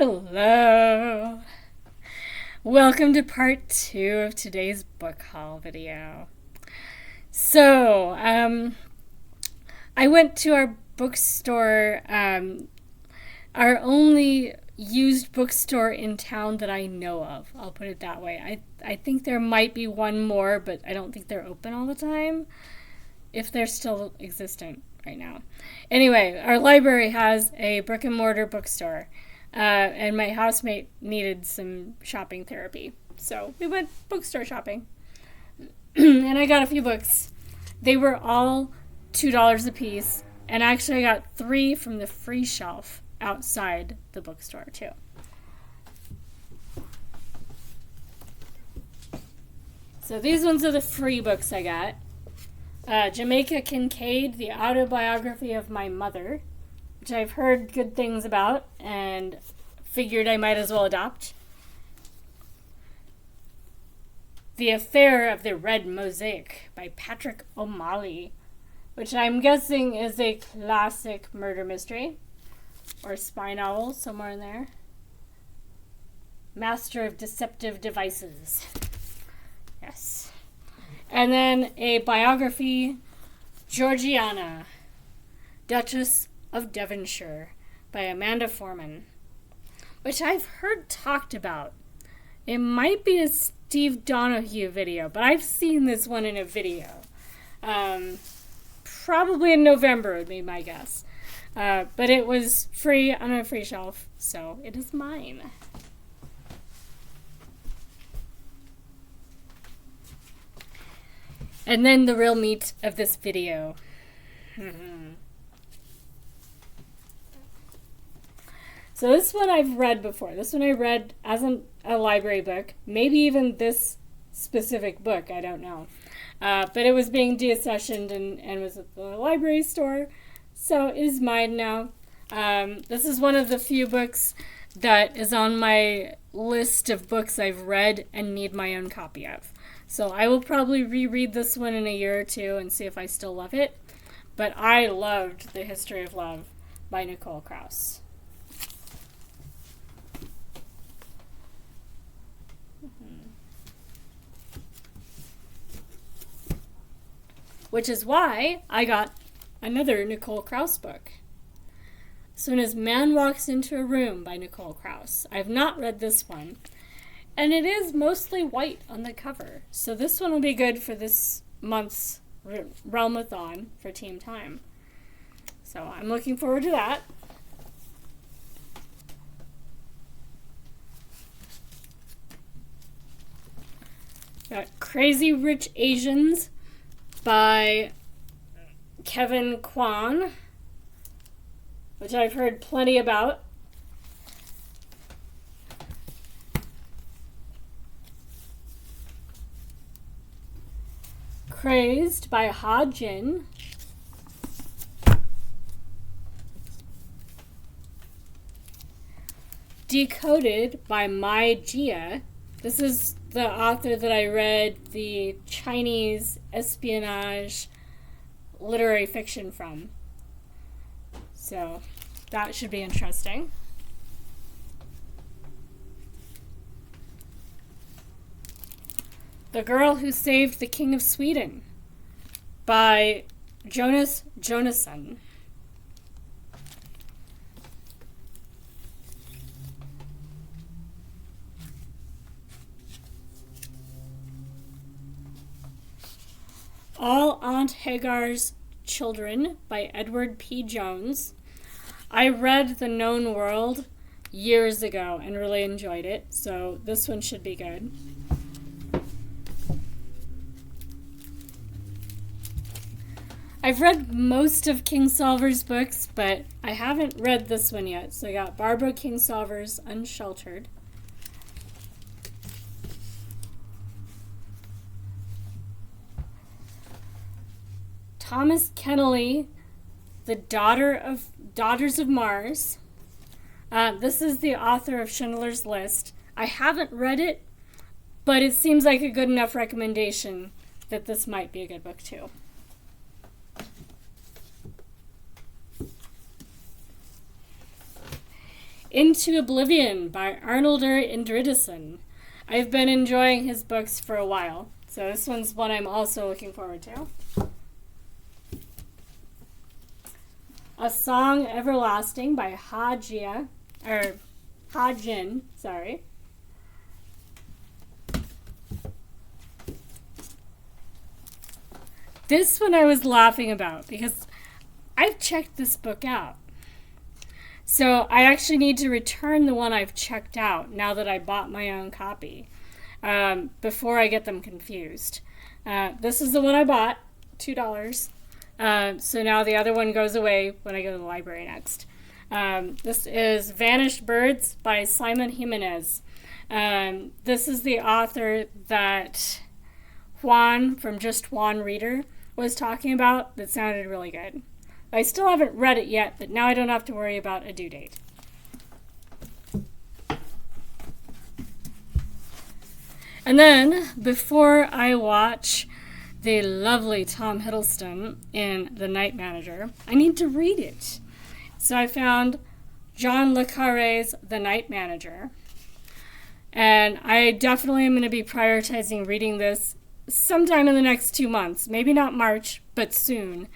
Hello! Welcome to part 2 of today's book haul video. So, I went to our bookstore, our only used bookstore in town that I know of. I'll put it that way. I think there might be one more, but I don't think they're open all the time, if they're still existent right now. Anyway, our library has a brick and mortar bookstore. And my housemate needed some shopping therapy. So we went bookstore shopping. And I got a few books. They were all $2 a piece. And actually I got 3 from the free shelf outside the bookstore too. So these ones are the free books I got. Jamaica, Kincaid, the Autobiography of My Mother, which I've heard good things about and figured I might as well adopt. The Affair of the Red Mosaic by Patrick O'Malley, which I'm guessing is a classic murder mystery or spy novel, somewhere in there. Master of Deceptive Devices. Yes. And then a biography, Georgiana, Dutchess of Devonshire by Amanda Fordman, which I've heard talked about. It might be a Steve Donahue video, but I've seen this one in a video. Probably in November would be my guess. But it was free on a free shelf, so it is mine. And then the real meat of this video. So this one I've read before. This one I read as a library book. Maybe even this specific book, I don't know. But it was being deaccessioned and was at the library store. So it is mine now. This is one of the few books that is on my list of books I've read and need my own copy of. So I will probably reread this one in a year or two and see if I still love it. But I loved The History of Love by Nicole Krauss. Which is why I got another Nicole Krauss book. Soon as Man Walks into a Room by Nicole Krauss. I've not read this one. And it is mostly white on the cover. So this one will be good for this month's Realmathon for Team Time. So I'm looking forward to that. Got Crazy Rich Asians by Kwan, which I've heard plenty about. Crazed by Ha Jin. Decoded by Mai Jia. This is the author that I read the Chinese espionage literary fiction from. So that should be interesting. The Girl Who Saved the King of Sweden by Jonasson. All Aunt Hagar's Children by Edward P. Jones. I read The Known World years ago and really enjoyed it, so this one should be good. I've read most of Kingsolver's books, but I haven't read this one yet. So I got Barbara Kingsolver's Unsheltered. Thomas Keneally, The Daughters of Mars. This is the author of Schindler's List. I haven't read it, but it seems like a good enough recommendation that this might be a good book too. Into Oblivion by Arnaldur Indridason. I've been enjoying his books for a while, so this one's one I'm also looking forward to. A Song Everlasting by Ha Jin, sorry. This one I was laughing about because I've checked this book out. So I actually need to return the one I've checked out now that I bought my own copy, before I get them confused. This is the one I bought, $2. So now the other one goes away when I go to the library next. This is Vanished Birds by Simon Jimenez. This is the author that Kwan from Just Kwan Reader was talking about that sounded really good. I still haven't read it yet, but now I don't have to worry about a due date. And then, before I watch the lovely Tom Hiddleston in The Night Manager, I need to read it. So I found John le Carre's The Night Manager. And I definitely am going to be prioritizing reading this sometime in the next 2 months. Maybe not March, but soon.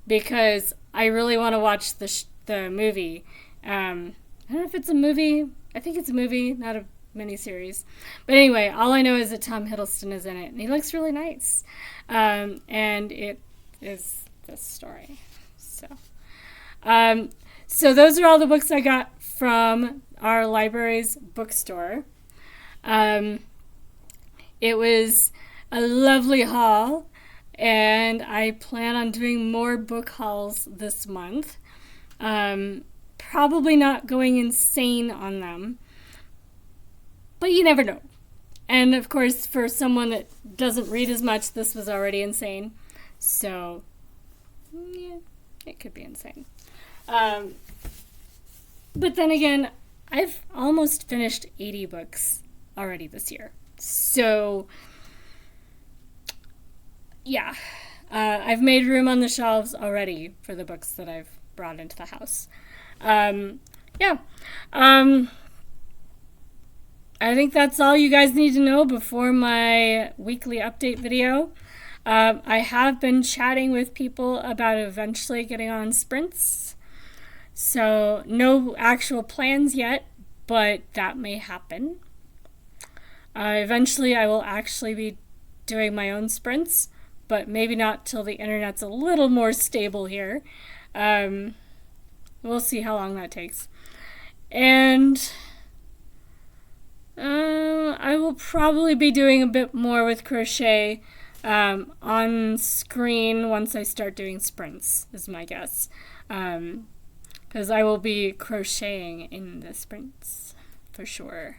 Because I really want to watch the movie. I don't know if it's a movie. I think it's a movie, not a miniseries. But anyway, all I know is that Tom Hiddleston is in it. And he looks really nice. And it is this story. So those are all the books I got from our library's bookstore. It was a lovely haul, and I plan on doing more book hauls this month. Probably not going insane on them, but you never know. And of course, for someone that doesn't read as much, this was already insane. So, yeah, it could be insane. But then again, I've almost finished 80 books already this year. So, yeah, I've made room on the shelves already for the books that I've brought into the house. I think that's all you guys need to know before my weekly update video. I have been chatting with people about eventually getting on sprints. So no actual plans yet, but that may happen. Eventually I will actually be doing my own sprints, but maybe not till the internet's a little more stable here. We'll see how long that takes. And I will probably be doing a bit more with crochet on screen once I start doing sprints, is my guess. Because I will be crocheting in the sprints, for sure.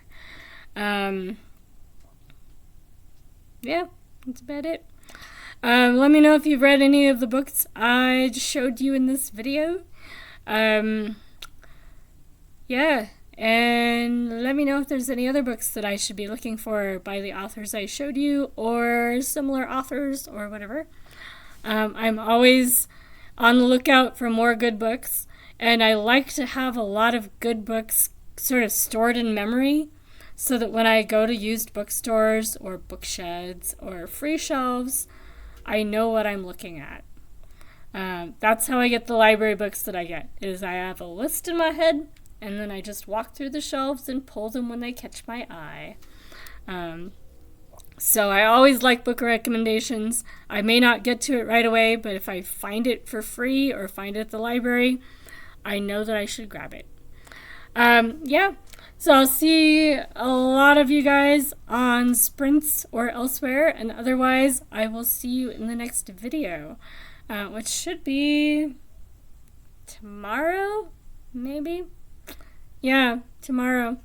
Yeah, that's about it. Let me know if you've read any of the books I just showed you in this video. Yeah, and let me know if there's any other books that I should be looking for by the authors I showed you, or similar authors, or whatever. I'm always on the lookout for more good books, and I like to have a lot of good books sort of stored in memory, so that when I go to used bookstores, or booksheds, or free shelves, I know what I'm looking at. That's how I get the library books that I get, is I have a list in my head, and then I just walk through the shelves and pull them when they catch my eye. So I always like book recommendations. I may not get to it right away, but if I find it for free or find it at the library, I know that I should grab it. Yeah, so I'll see a lot of you guys on sprints or elsewhere, and otherwise I will see you in the next video, which should be tomorrow, maybe? Yeah, tomorrow.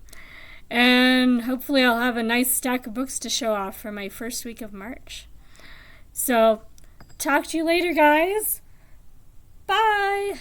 And hopefully I'll have a nice stack of books to show off for my first week of March. So, talk to you later, guys. Bye!